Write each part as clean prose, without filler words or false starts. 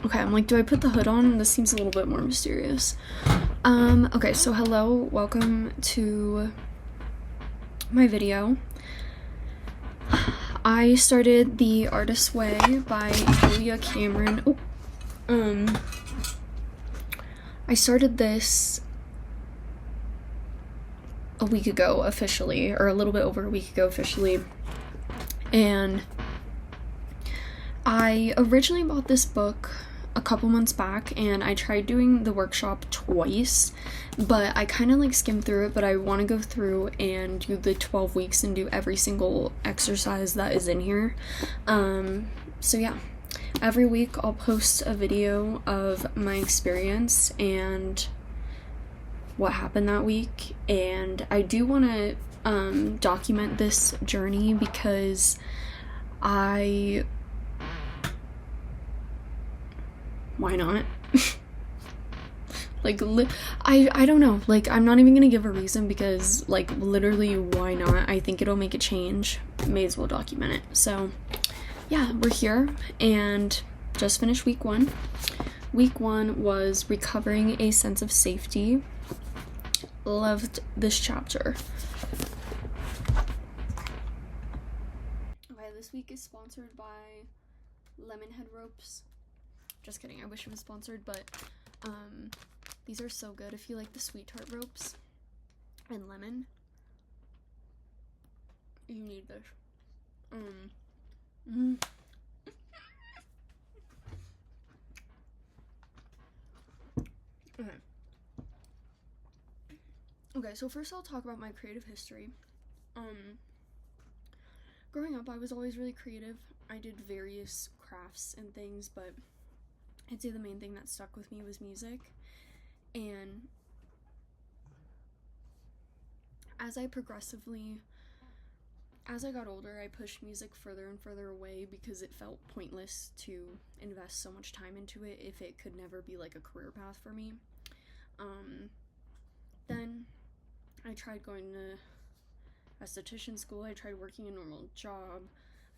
Okay, I'm like, do I put the hood on? This seems a little bit more mysterious. Okay, so hello, welcome to my video. I started The Artist's Way by Julia Cameron. I started this a week ago officially, or a little bit over a week ago officially, and I originally bought this book a couple months back, and I tried doing the workshop twice, but I kind of like skimmed through it, but I want to go through and do the 12 weeks and do every single exercise that is in here. So yeah, every week I'll post a video of my experience and what happened that week, and I do want to document this journey because why not? Like, I don't know. Like, I'm not even gonna give a reason because, like, literally, why not? I think it'll make a change. May as well document it. So, yeah, we're here and just finished week 1. Week 1 was recovering a sense of safety. Loved this chapter. Okay, this week is sponsored by Lemonhead Ropes. Just kidding, I wish it was sponsored, but these are so good if you like the sweet tart ropes and lemon. You need this. Okay, so first I'll talk about my creative history. Growing up, I was always really creative. I did various crafts and things, but I'd say the main thing that stuck with me was music. And as I got older, I pushed music further and further away because it felt pointless to invest so much time into it if it could never be like a career path for me. Then I tried going to esthetician school, I tried working a normal job,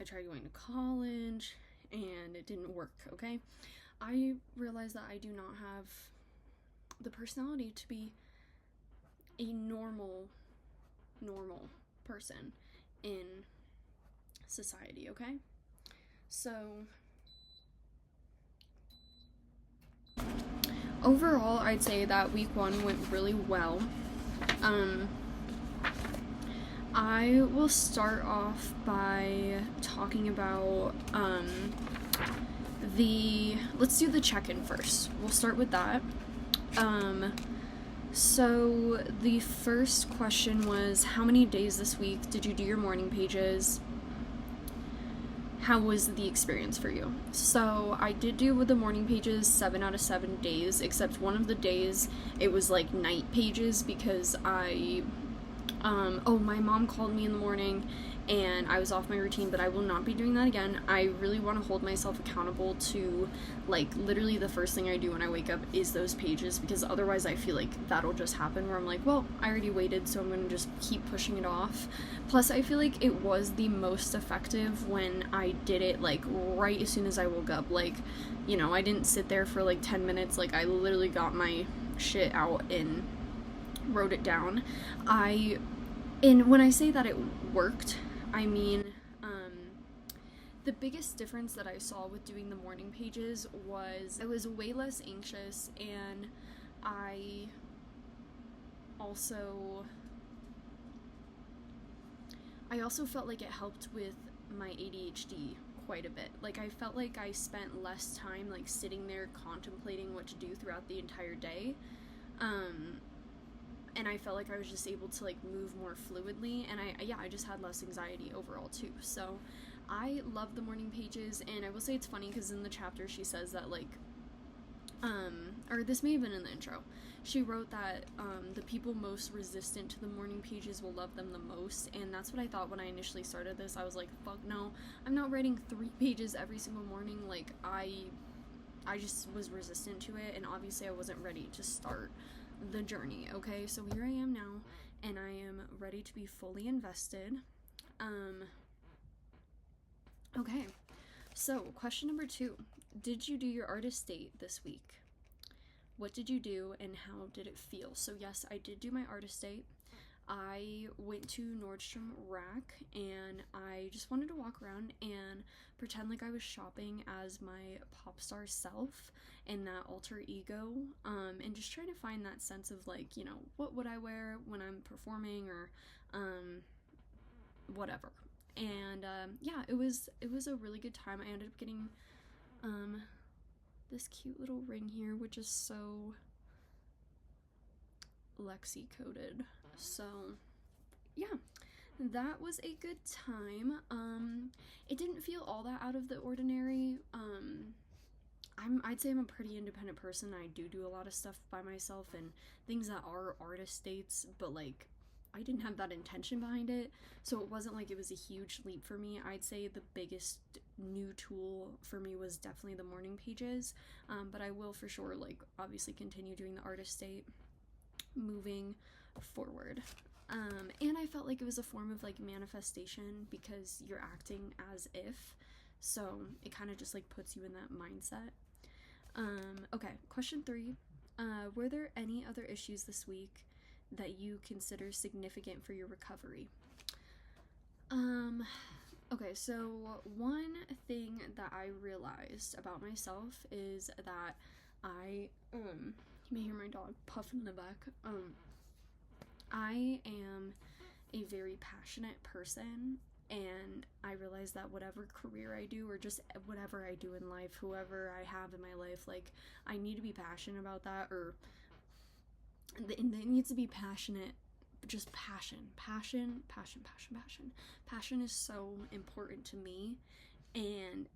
I tried going to college, and it didn't work, okay? I realized that I do not have the personality to be a normal person in society, okay? So overall, I'd say that week 1 went really well. I will start off by talking about let's do the check-in first. We'll start with that. So the first question was, how many days this week did you do your morning pages? How was the experience for you? So I did do with the morning pages 7 out of 7 days, except one of the days it was like night pages because my mom called me in the morning and I was off my routine, but I will not be doing that again. I really want to hold myself accountable to, like, literally the first thing I do when I wake up is those pages, because otherwise I feel like that'll just happen where I'm like, well, I already waited, so I'm going to just keep pushing it off. Plus, I feel like it was the most effective when I did it, like, right as soon as I woke up. Like, you know, I didn't sit there for, like, 10 minutes. Like, I literally got my shit out and wrote it down. And when I say that it worked, I mean, the biggest difference that I saw with doing the morning pages was I was way less anxious, and I also felt like it helped with my ADHD quite a bit. Like, I felt like I spent less time, like, sitting there contemplating what to do throughout the entire day. And I felt like I was just able to, like, move more fluidly, and I just had less anxiety overall, too. So I love the morning pages, and I will say it's funny because in the chapter she says that, like, or this may have been in the intro, she wrote that the people most resistant to the morning pages will love them the most, and that's what I thought when I initially started this. I was like, fuck no, I'm not writing 3 pages every single morning. Like, I just was resistant to it, and obviously I wasn't ready to start the journey, okay? So here I am now, and I am ready to be fully invested. Okay, so question number 2. did you do your artist date this week? What did you do and how did it feel? So yes, I did do my artist date. I went to Nordstrom Rack and I just wanted to walk around and pretend like I was shopping as my pop star self and that alter ego, and just trying to find that sense of like, you know, what would I wear when I'm performing or whatever. And yeah, it was a really good time. I ended up getting this cute little ring here, which is so Lexi coded. So yeah, that was a good time. It didn't feel all that out of the ordinary. I'd say I'm a pretty independent person. I do a lot of stuff by myself and things that are artist dates, but like I didn't have that intention behind it, so it wasn't like it was a huge leap for me. I'd say the biggest new tool for me was definitely the morning pages, but I will for sure like obviously continue doing the artist date moving forward. And I felt like it was a form of like manifestation because you're acting as if, so it kind of just like puts you in that mindset. Okay, question 3. Were there any other issues this week that you consider significant for your recovery? Okay, so one thing that I realized about myself is that you may hear my dog puffing in the back. I am a very passionate person, and I realize that whatever career I do or just whatever I do in life, whoever I have in my life, like I need to be passionate about that, or it needs to be passionate, just passion is so important to me. And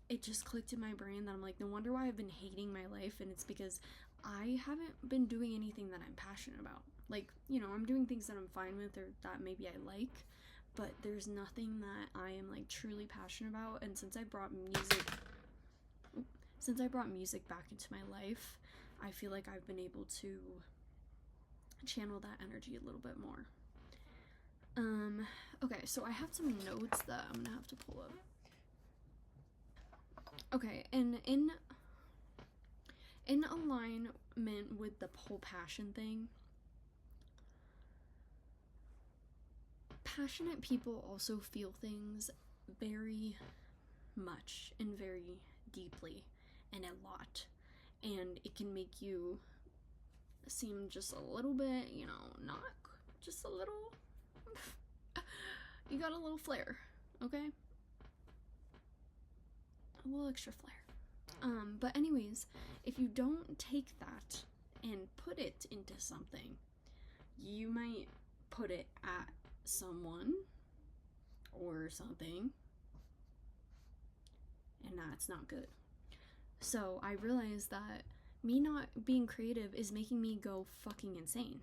it just clicked in my brain that I'm like, no wonder why I've been hating my life, and it's because I haven't been doing anything that I'm passionate about. Like, you know, I'm doing things that I'm fine with or that maybe I like, but there's nothing that I am like truly passionate about. And since I brought music back into my life, I feel like I've been able to channel that energy a little bit more. Okay, so I have some notes that I'm gonna have to pull up. Okay, and in alignment with the whole passion thing, passionate people also feel things very much and very deeply and a lot, and it can make you seem just a little bit, you know, not just a little, you got a little flair, okay? A little extra flair. But anyways, if you don't take that and put it into something, you might put it at someone or something, and that's not good. So I realized that me not being creative is making me go fucking insane.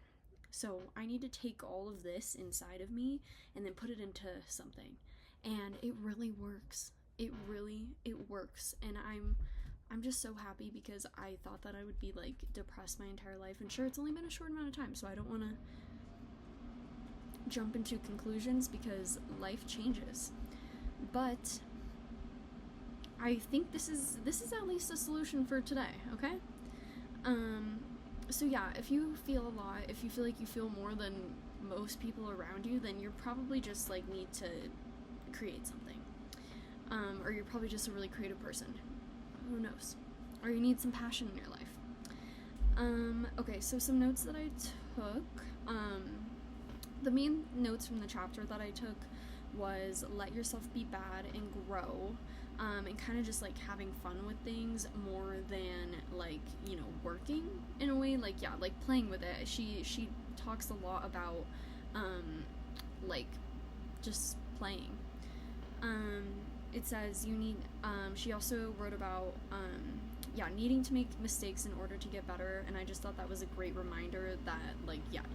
So I need to take all of this inside of me and then put it into something. And it really works. It works. And I'm just so happy because I thought that I would be like depressed my entire life. And sure, it's only been a short amount of time, so I don't want to jump into conclusions because life changes. But I think this is at least a solution for today, okay? So yeah, if you feel a lot, if you feel like you feel more than most people around you, then you're probably just like need to create something. Or you're probably just a really creative person. Who knows? Or you need some passion in your life. Okay, so some notes that I took. The main notes from the chapter that I took was let yourself be bad and grow, and kind of just like having fun with things more than like, you know, working in a way, like, yeah, like playing with it. She talks a lot about like just playing. It says you need, she also wrote about needing to make mistakes in order to get better, and I just thought that was a great reminder that, like, yeah,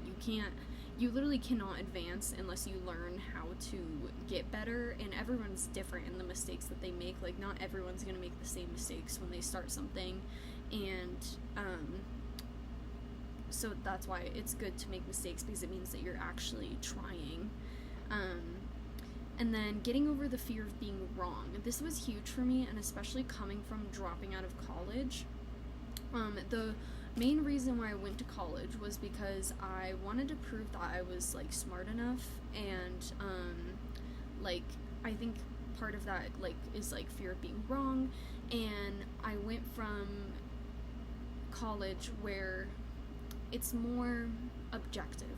you literally cannot advance unless you learn how to get better, and everyone's different in the mistakes that they make. Like, not everyone's gonna make the same mistakes when they start something, and so that's why it's good to make mistakes, because it means that you're actually trying. And then getting over the fear of being wrong. This was huge for me, and especially coming from dropping out of college. The main reason why I went to college was because I wanted to prove that I was like smart enough, and like I think part of that like is like fear of being wrong. And I went from college where it's more objective.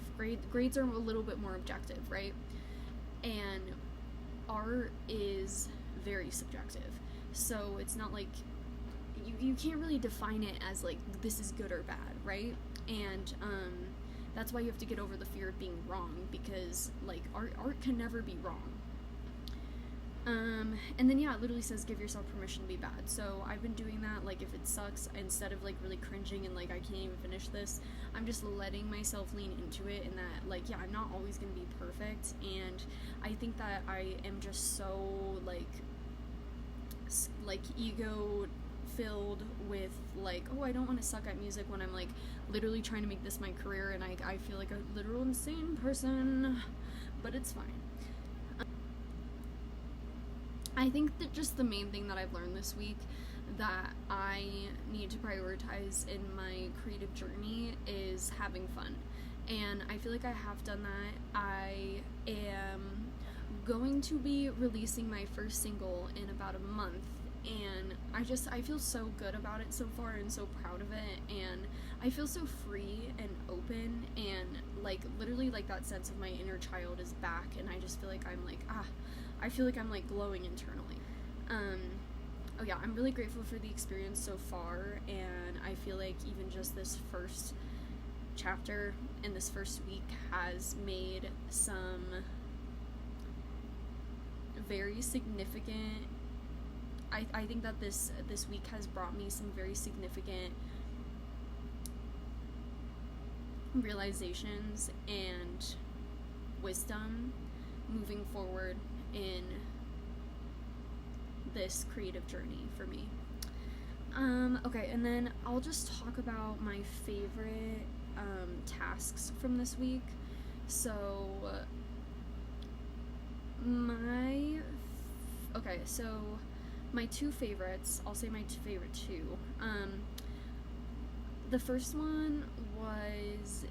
Grades are a little bit more objective, right? And art is very subjective, so it's not like you can't really define it as like this is good or bad, right? And that's why you have to get over the fear of being wrong, because like art can never be wrong. And then yeah, it literally says give yourself permission to be bad. So I've been doing that. Like if it sucks, instead of like really cringing and like I can't even finish this, I'm just letting myself lean into it, and that like yeah, I'm not always gonna be perfect. And I think that I am just so like ego filled with like, oh, I don't want to suck at music, when I'm like literally trying to make this my career, and I feel like a literal insane person, but it's fine. I think that just the main thing that I've learned this week that I need to prioritize in my creative journey is having fun. And I feel like I have done that. I am going to be releasing my first single in about a month, and I feel so good about it so far and so proud of it, and I feel so free and open, and like literally like that sense of my inner child is back, and I just feel like I'm like I feel like I'm like glowing internally. Oh yeah, I'm really grateful for the experience so far, and I feel like even just this first chapter in this first week has made some very significant, I think that this week has brought me some very significant realizations and wisdom moving forward in this creative journey for me. Okay, and then I'll just talk about my favorite tasks from this week. So my two favorites, I'll say my favorite two. The first one was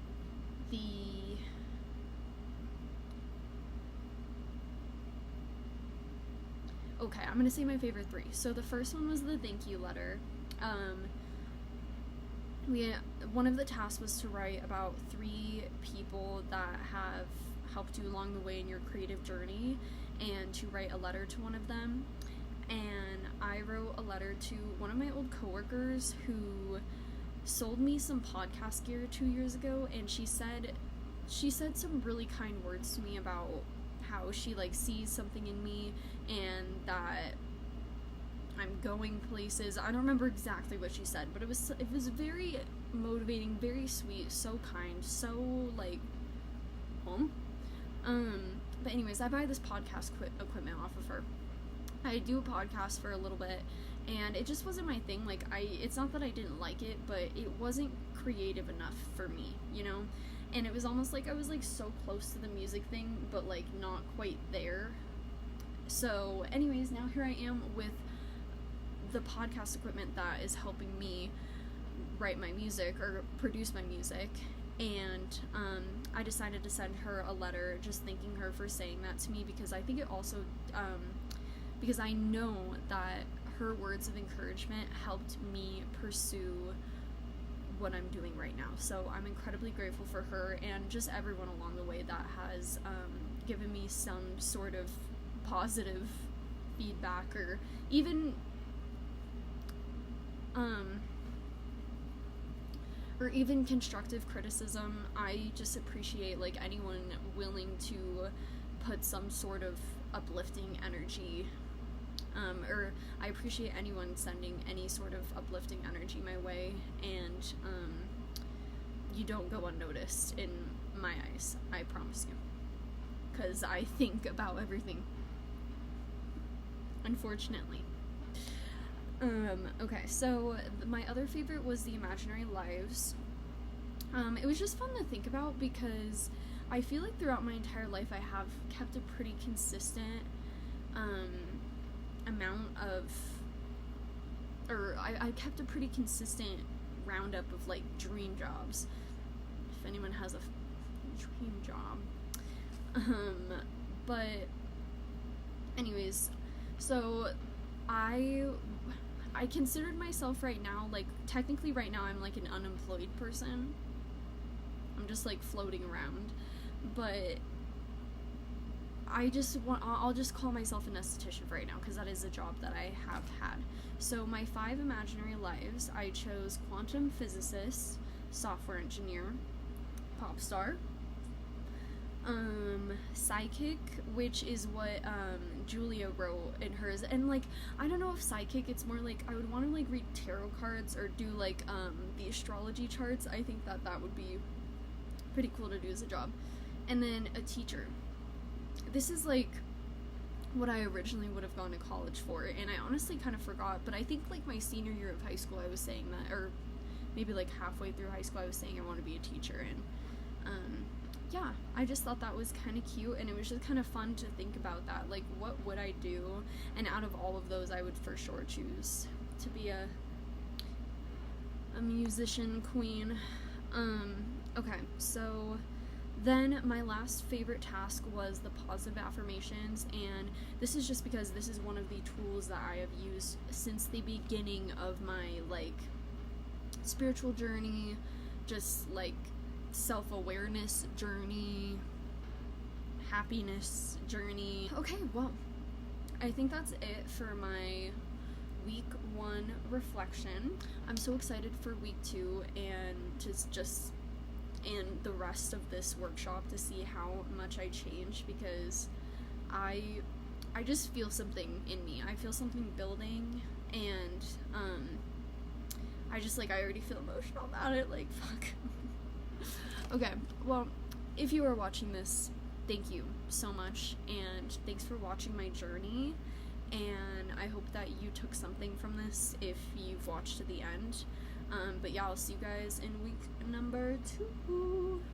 I'm gonna say my favorite three. So the first one was the thank you letter. One of the tasks was to write about 3 people that have helped you along the way in your creative journey, and to write a letter to one of them. And I wrote a letter to one of my old coworkers who sold me some podcast gear 2 years ago, and she said some really kind words to me about how she like sees something in me and that I'm going places. I don't remember exactly what she said, but it was very motivating, very sweet, so kind, so like home. But anyways, I buy this podcast equipment off of her. I do a podcast for a little bit, and it just wasn't my thing. Like it's not that I didn't like it, but it wasn't creative enough for me, you know? And it was almost like I was like so close to the music thing, but like not quite there. So anyways, now here I am with the podcast equipment that is helping me write my music or produce my music. And I decided to send her a letter just thanking her for saying that to me, because I think it also because I know that her words of encouragement helped me pursue what I'm doing right now. So I'm incredibly grateful for her and just everyone along the way that has given me some sort of positive feedback, or even constructive criticism. I just appreciate like anyone willing to put some sort of uplifting energy, or I appreciate anyone sending any sort of uplifting energy my way, and you don't go unnoticed in my eyes, I promise you, because I think about everything, unfortunately. Okay, so my other favorite was the Imaginary Lives. It was just fun to think about, because I feel like throughout my entire life I have kept a pretty consistent amount of, or I kept a pretty consistent roundup of like dream jobs. If anyone has a dream job. But anyways, so I considered myself right now, like technically right now I'm like an unemployed person. I'm just like floating around, but I'll just call myself an esthetician right now because that is a job that I have had. So my 5 imaginary lives, I chose quantum physicist, software engineer, pop star, psychic, which is what Julia wrote in hers. And like, I don't know if psychic, it's more like I would want to like read tarot cards or do like the astrology charts. I think that would be pretty cool to do as a job. And then a teacher. This is like what I originally would have gone to college for, and I honestly kind of forgot, but I think like my senior year of high school I was saying that, or maybe like halfway through high school I was saying I want to be a teacher. And yeah, I just thought that was kind of cute, and it was just kind of fun to think about that, like what would I do. And out of all of those, I would for sure choose to be a musician queen. Okay, so then my last favorite task was the positive affirmations, and this is just because this is one of the tools that I have used since the beginning of my like spiritual journey, just like self-awareness journey, happiness journey. Okay, well, I think that's it for my week 1 reflection. I'm so excited for week 2 and and the rest of this workshop to see how much I change, because I just feel something in me. I feel something building, and I already feel emotional about it, like fuck. Okay, well, if you are watching this, thank you so much, and thanks for watching my journey, and I hope that you took something from this if you've watched to the end. But yeah, I'll see you guys in week number 2.